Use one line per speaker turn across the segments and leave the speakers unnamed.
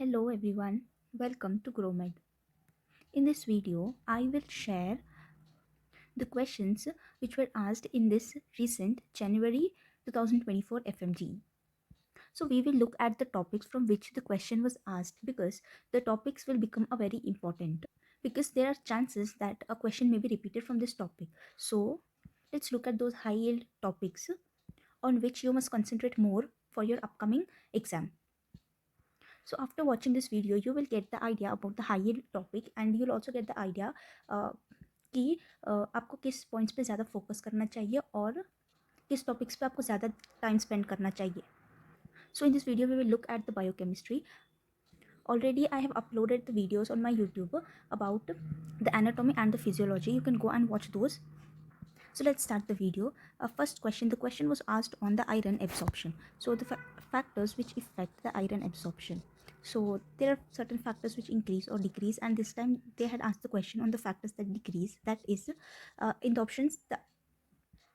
Hello everyone, welcome to GrowMed. In this video, I will share the questions which were asked in this recent January 2024 Fmge. So we will look at the topics from which the question was asked because the topics will become a very important because there are chances that a question may be repeated from this topic. So let's look at those high yield topics on which you must concentrate more for your upcoming exam. So after watching this video, you will get the idea about the high yield topic and you'll also get the idea कि आपको किस points पे ज़्यादा focus करना चाहिए और किस topics पे आपको ज़्यादा टाइम स्पेंड करना चाहिए. So in this video, we will look at the biochemistry. Already I have uploaded the videos on my YouTube about the anatomy and the physiology. You can go and watch those. So let's start the video. First question, the question was asked on the iron absorption. So the factors which affect the iron absorption. So there are certain factors which increase or decrease, and this time they had asked the question on the factors that decrease. That is, in the options,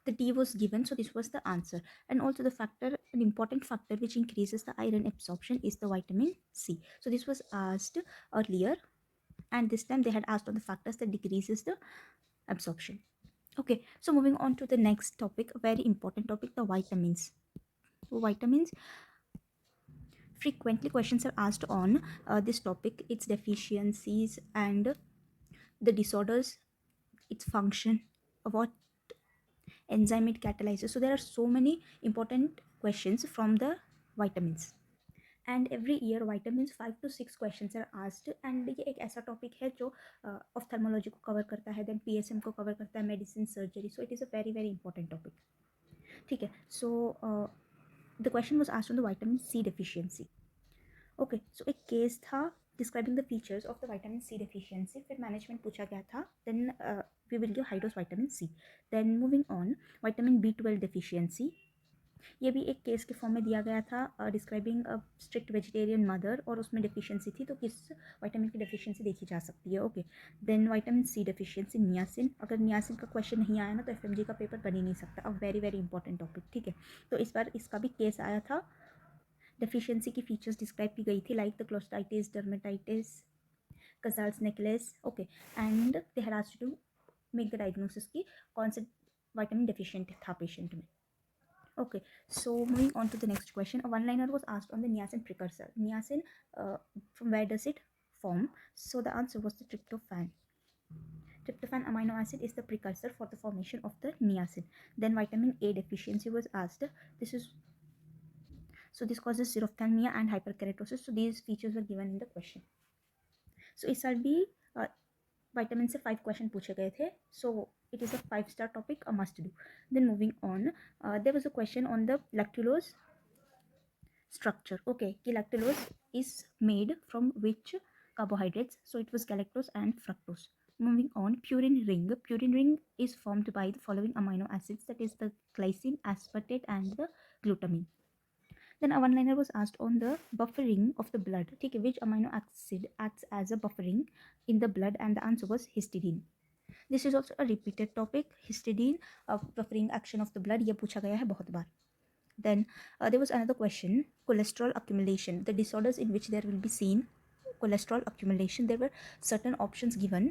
the D was given, so this was the answer. And also the factor, an important factor which increases the iron absorption is the vitamin C. So this was asked earlier, and this time they had asked on the factors that decreases the absorption. Okay, so moving on to the next topic, a very important topic, the vitamins. So vitamins, frequently questions are asked on this topic, its deficiencies and the disorders, its function, what enzyme it catalyzes. So there are so many important questions from the vitamins. And every year vitamin 5 to 6 question are asked. And ये एक ऐसा topic है जो ophthalmology को cover करता है, then PSM को cover करता है, medicine, surgery. So it is a very very important topic. ठीक है, so the question was asked on the vitamin C deficiency. Okay, so एक केस था describing the features of the vitamin C deficiency. फिर management पूछा गया था, then we will give high dose vitamin C. Then moving on, vitamin B12 deficiency. ये भी एक case के फॉर्म में दिया गया था, describing a strict vegetarian mother, और उसमें डेफिशिएंसी थी, तो किस विटामिन की डेफिशिएंसी देखी जा सकती है. Okay, then vitamin C deficiency, niacin. अगर नियासिन का क्वेश्चन नहीं आया ना तो एफएमजी का पेपर बन ही नहीं सकता. अब वेरी वेरी इंपॉर्टेंट टॉपिक. ठीक है, तो इस बार इसका भी केस आया था. डेफिशिएंसी की फीचर्स डिस्क्राइब की गई थी, like the glossitis, dermatitis, Casal's necklace. Okay, and they had asked to make the diagnosis की कौन से विटामिन डेफिशिएंट था पेशेंट में. Okay, so moving on to the next question. A one-liner was asked on the niacin precursor. Niacin, from where does it form? So the answer was the tryptophan. Tryptophan amino acid is the precursor for the formation of the niacin. Then vitamin A deficiency was asked. This causes xerophthalmia and hyperkeratosis. So these features were given in the question. So इस साल भी vitamin से 5 question पूछे गए थे. So it is a 5-star topic, a must do. Then moving on, there was a question on the lactulose structure. Okay, ki lactulose is made from which carbohydrates? So it was galactose and fructose. Moving on, purine ring. Purine ring is formed by the following amino acids, that is the glycine, aspartate and the glutamine. Then a one-liner was asked on the buffering of the blood. Okay, which amino acid acts as a buffering in the blood, and the answer was histidine. This is also a repeated topic, histidine, buffering action of the blood. ये पूछा गया है बहुत बार. Then there was another question, cholesterol accumulation, the disorders in which there will be seen cholesterol accumulation. There were certain options given,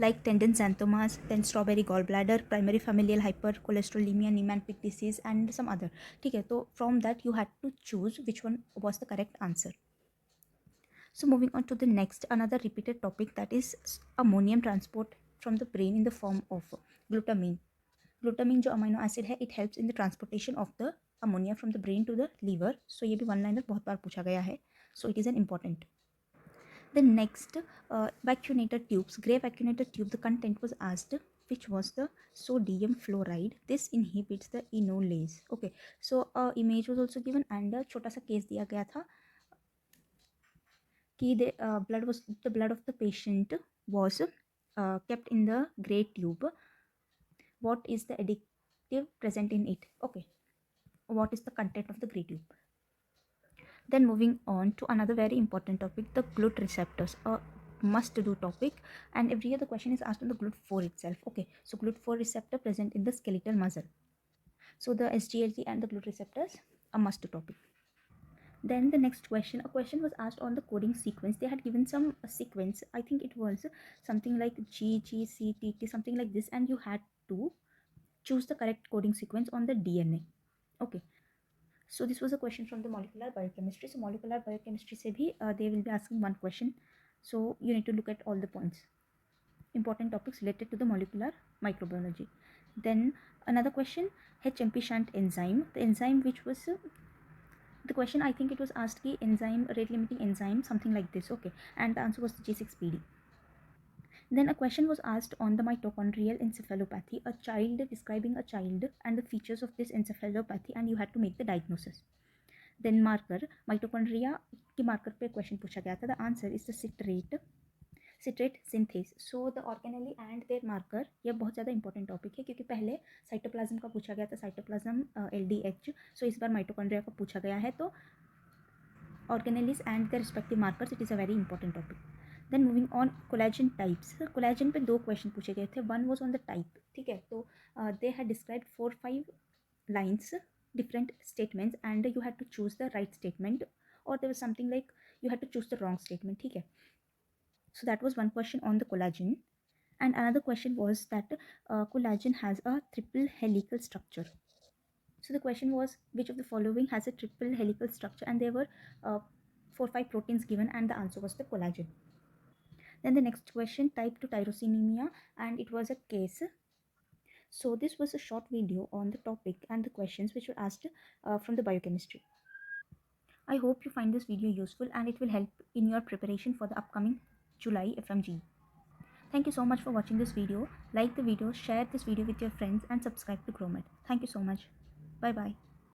like tendon xanthomas, then strawberry gallbladder, primary familial hypercholesterolemia, Niemann-Pick disease, and some other. ठीक है, तो from that you had to choose which one was the correct answer. So moving on to the next, another repeated topic, that is ammonium transport from the brain in the form of glutamine. Glutamine जो amino acid है, it helps in the transportation of the ammonia from the brain to the liver. So ये भी one liner बहुत बार पूछा गया है, so it is an important. The next, vacunator tubes, gray vacunator tube, the content was asked, which was the sodium fluoride. This inhibits the enolase. Okay, so image was also given and छोटा सा case दिया गया था कि the blood of the patient was kept in the gray tube. What is the additive present in it? Okay, what is the content of the gray tube? Then moving on to another very important topic, the glut receptors, a must do topic, and every year the question is asked on the glut4 itself. Okay, so glut4 receptor present in the skeletal muscle. So the SGLT and the glut receptors, a must do topic. Then the next question, a question was asked on the coding sequence. They had given some sequence, I think it was something like GGCTT, something like this, and you had to choose the correct coding sequence on the DNA. Okay, so this was a question from the molecular biochemistry. So molecular biochemistry se bhi they will be asking one question, so you need to look at all the points, important topics related to the molecular microbiology. Then another question, HMP shunt enzyme, the enzyme which was the question, I think it was asked ki enzyme, rate limiting enzyme, something like this. Okay, and the answer was G6PD. Then a question was asked on the mitochondrial encephalopathy, a child, describing a child and the features of this encephalopathy, and you had to make the diagnosis. Then marker, mitochondria के marker पे question पूछा गया था. The answer is the citrate synthase. So the organelle and their marker, ये बहुत ज़्यादा important topic है क्योंकि पहले साइटोप्लाज्म का पूछा गया था, साइटोप्लाज्म LDH. सो इस बार माइटोकॉन्ड्रिया का पूछा गया है, तो organelles and their respective markers, it is a very important topic. Then moving on, collagen types. Collagen पे दो क्वेश्चन पूछे गए थे. One was on the type, ठीक है. तो they had describe 4-5 lines, different statements, and you had to choose the right statement, or there was something like you had to choose the wrong statement, ठीक है. So that was one question on the collagen. And another question was that collagen has a triple helical structure. So the question was, which of the following has a triple helical structure? And there were 4-5 proteins given, and the answer was the collagen. Then the next question, type 2 tyrosinemia, and it was a case. So this was a short video on the topic and the questions which were asked from the biochemistry. I hope you find this video useful and it will help in your preparation for the upcoming July Fmge. Thank you so much for watching this video. Like the video, share this video with your friends, and subscribe to GrowMed. Thank you so much. Bye bye.